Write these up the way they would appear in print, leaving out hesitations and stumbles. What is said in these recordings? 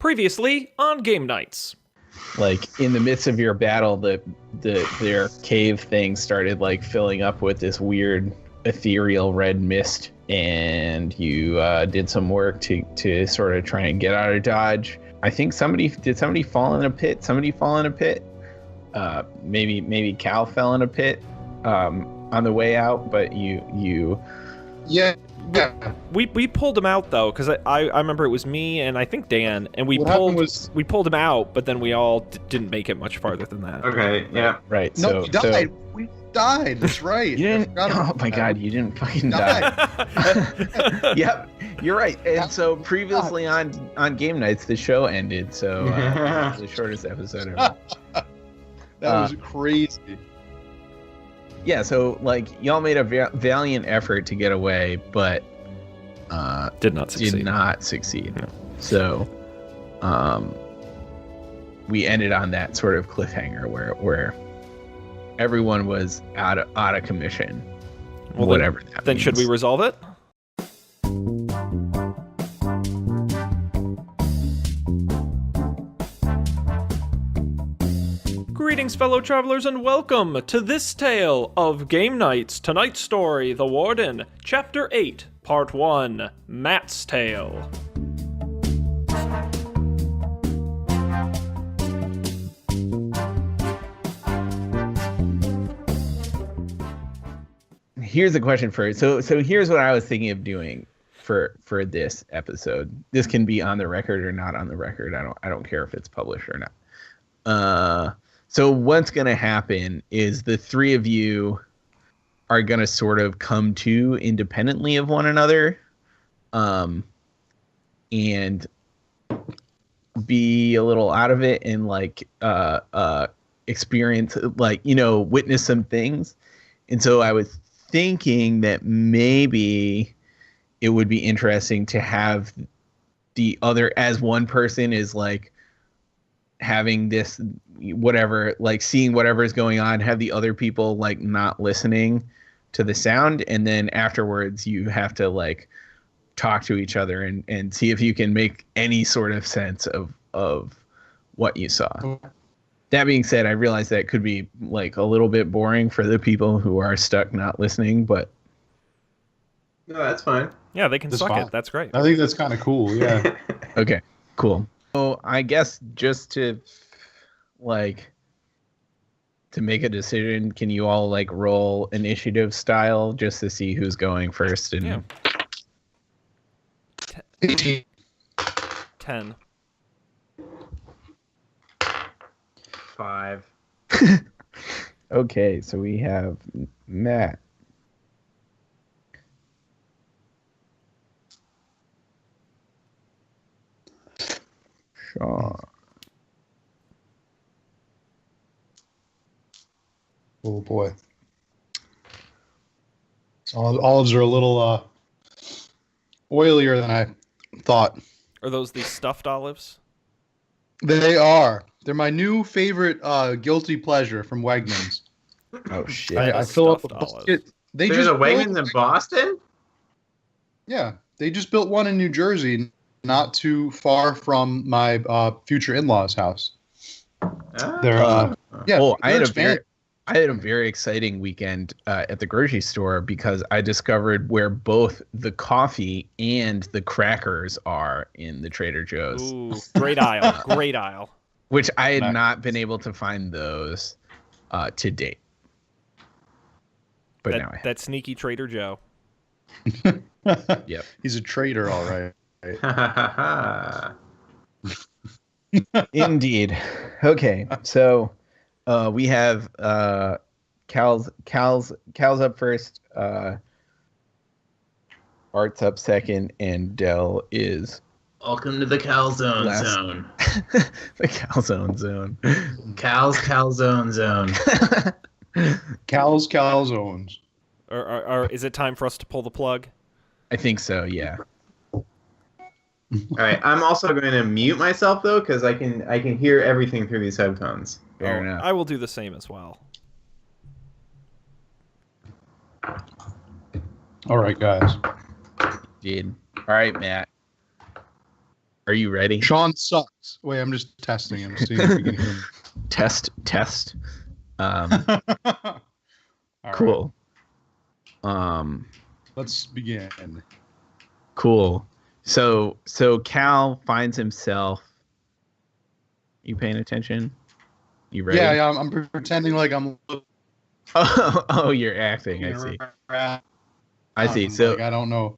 Previously on Game Nights. Like in the midst of your battle, their cave thing started like filling up with this weird ethereal red mist, and you did some work to sort of try and get out of Dodge. I think somebody fall in a pit. Maybe Cal fell in a pit on the way out, but you. Yeah. We pulled him out though, because I remember it was me and I think Dan, and we pulled him out, but then we all didn't make it much farther than that. Okay, yeah, right. No, we died. We died. That's right. You didn't. Oh my God, you didn't fucking die. Yep, you're right. And so previously on Game Nights, the show ended. So it was the shortest episode ever. That was crazy. Yeah, so like y'all made a valiant effort to get away, but did not succeed. Yeah. So we ended on that sort of cliffhanger where everyone was out of commission. Well, whatever that then means. Should we resolve it? Greetings, fellow travelers, and welcome to this tale of Game Nights. Tonight's story, The Warden, Chapter 8, Part 1, Matt's Tale. Here's a question for you. So here's what I was thinking of doing for this episode. This can be on the record or not on the record. I don't care if it's published or not. So what's going to happen is the three of you are going to sort of come to independently of one another, and be a little out of it and like experience, like, witness some things. And so I was thinking that maybe it would be interesting to have the other, as one person is like having this whatever, like seeing whatever is going on, have the other people like not listening to the sound, and then afterwards you have to like talk to each other and see if you can make any sort of sense of what you saw. That being said, I realize that could be like a little bit boring for the people who are stuck not listening, but no, that's fine. Yeah, they can That's suck fine. it. That's great. I think that's kind of cool. Yeah. okay, cool. So I guess just to make a decision, can you all like roll initiative style just to see who's going first? And Yeah. 18. 10. 5. Okay, so we have Matt, Sean, Oh boy. Olives are a little oilier than I thought. Are those the stuffed olives? They are. They're my new favorite guilty pleasure from Wegmans. oh shit, I fill up a stuffed olive. bucket. There's a Wegmans in Boston? Yeah, they just built one in New Jersey, not too far from my future in-laws' house. They're yeah. I had a very exciting weekend at the grocery store because I discovered where both the coffee and the crackers are in the Trader Joe's. Ooh, great aisle. Great aisle. Which I had not been able to find those to date. But now I have. That sneaky Trader Joe. Yep. He's a traitor, all right. Indeed. Okay, so we have Cal's up first, Art's up second, and Dell is Welcome to the Calzone Zone. the Calzone Zone. Cal's Calzone Zone. Cal's Calzones. Or is it time for us to pull the plug? I think so, yeah. All right, I'm also going to mute myself though, because I can hear everything through these headphones. Fair enough. I will do the same as well. All right, guys. Indeed. All right, Matt. Are you ready? Sean sucks. Wait, I'm just testing him, seeing if you can hear me. Test. All Cool. right, let's begin. Cool. So Cal finds himself. You paying attention? You ready? Yeah, I'm pretending like I'm. Oh, you're acting. I see. I see. So like, I don't know.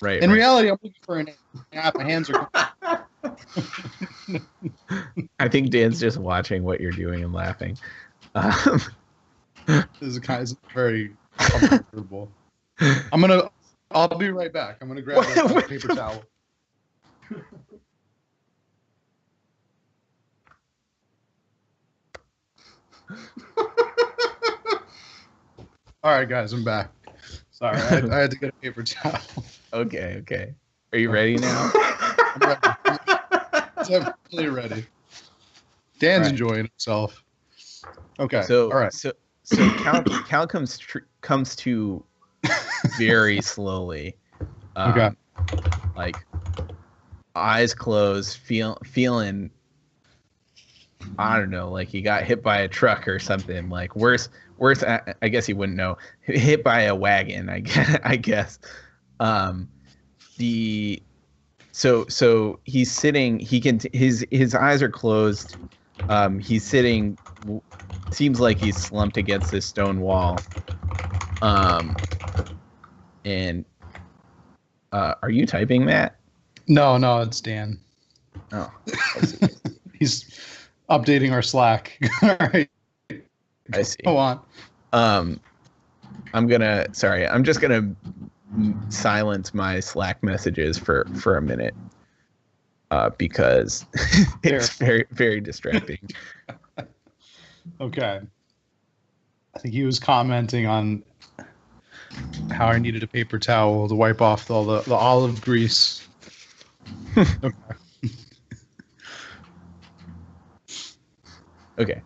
Right. In reality, I'm looking for an app. My hands are. I think Dan's just watching what you're doing and laughing. This is very uncomfortable. I'll be right back. I'm gonna grab a paper towel. All right, guys, I'm back. Sorry, I had to get a paper towel. Okay. Are you ready now? I'm ready. I'm definitely ready. Dan's enjoying himself. Okay. So all right. So Cal comes to very slowly. Okay. Like eyes closed, feeling. I don't know, like he got hit by a truck or something. Like worse. I guess he wouldn't know. Hit by a wagon. I guess. So he's sitting. His eyes are closed. He's sitting. Seems like he's slumped against this stone wall. And are you typing, Matt? No, it's Dan. Oh, He's updating our Slack. All right. I see. Go on. I'm just gonna silence my Slack messages for a minute, because it's very, very distracting. Okay. I think he was commenting on how I needed a paper towel to wipe off all the olive grease. Okay. Okay.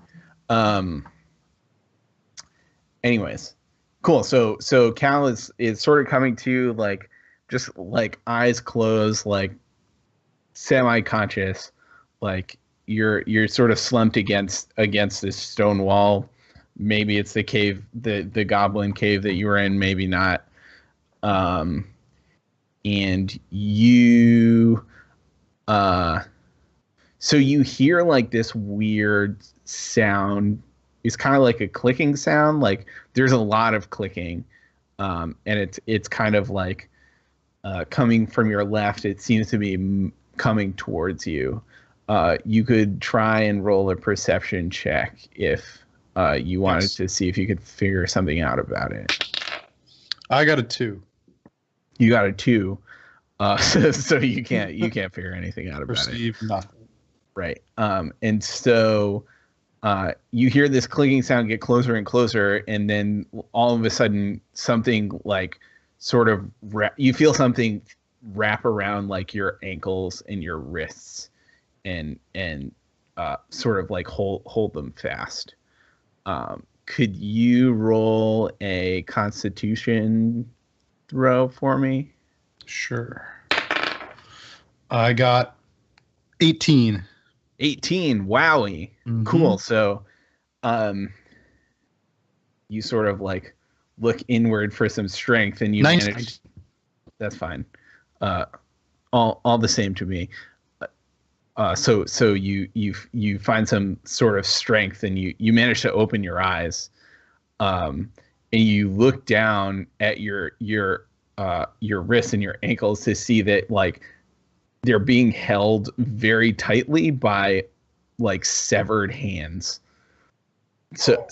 Anyways, cool. So Cal is sort of coming to, like, just like eyes closed, like semi-conscious, like you're sort of slumped against this stone wall. Maybe it's the cave, the goblin cave that you were in, maybe not. And you so you hear like this weird sound. It's kind of like a clicking sound. Like there's a lot of clicking, and it's kind of like coming from your left. It seems to be coming towards you. You could try and roll a perception check if you wanted to see if you could figure something out about it. I got a 2. You got a 2, so you can't figure anything out about Perceive it. nothing. Right. And so you hear this clicking sound get closer and closer, and then all of a sudden something like sort of you feel something wrap around like your ankles and your wrists, and sort of like hold them fast. Could you roll a Constitution throw for me? Sure. I got 18. 18. Wowie. Mm-hmm. Cool. So you sort of like look inward for some strength, and you manage. That's fine. All the same to me. So you find some sort of strength, and you manage to open your eyes, and you look down at your wrists and your ankles to see that like they're being held very tightly by like severed hands. So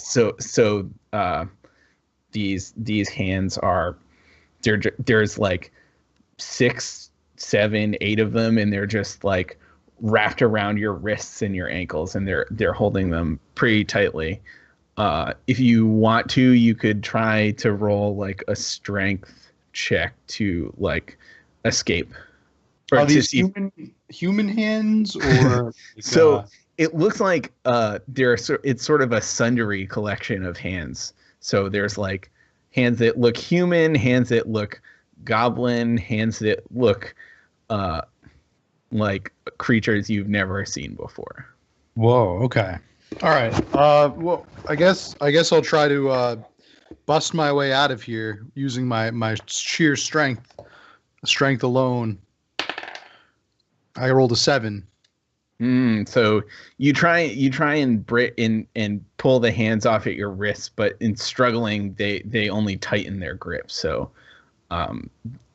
these hands are there's like 6, 7, 8 of them, and they're just like wrapped around your wrists and your ankles, and they're holding them pretty tightly. If you want to, you could try to roll like a strength check to like escape. Are these human hands, or so it looks like it's sort of a sundry collection of hands. So there's like hands that look human, hands that look goblin, hands that look like creatures you've never seen before. Whoa. Okay. All right. Well, I guess I'll try to bust my way out of here using my sheer strength alone. I rolled a 7. So you try and pull the hands off at your wrists, but in struggling, they only tighten their grip. So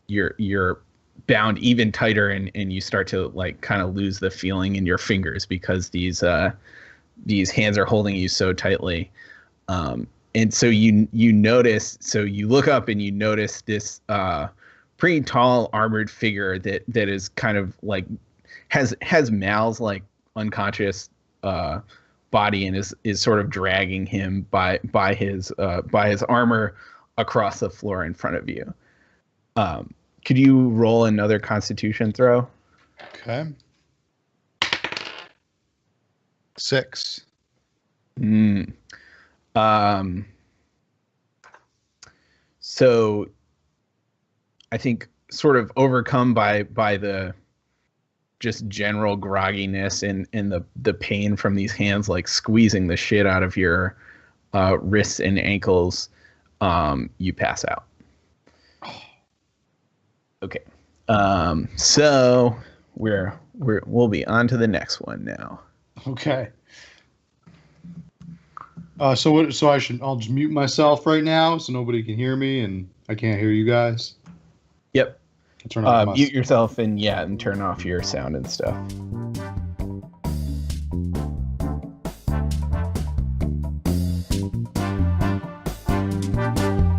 you're bound even tighter, and you start to like kind of lose the feeling in your fingers because these hands are holding you so tightly. And so you notice, so you look up and you notice this pretty tall armored figure that is kind of like has Mal's like unconscious body and is sort of dragging him by his armor across the floor in front of you. Could you roll another Constitution throw? Okay. 6. So I think sort of overcome by the just general grogginess and the pain from these hands like squeezing the shit out of your wrists and ankles, you pass out. Okay. So we'll be on to the next one now. Okay. So I'll just mute myself right now so nobody can hear me and I can't hear you guys. Yep. Turn off mute yourself and turn off your sound and stuff.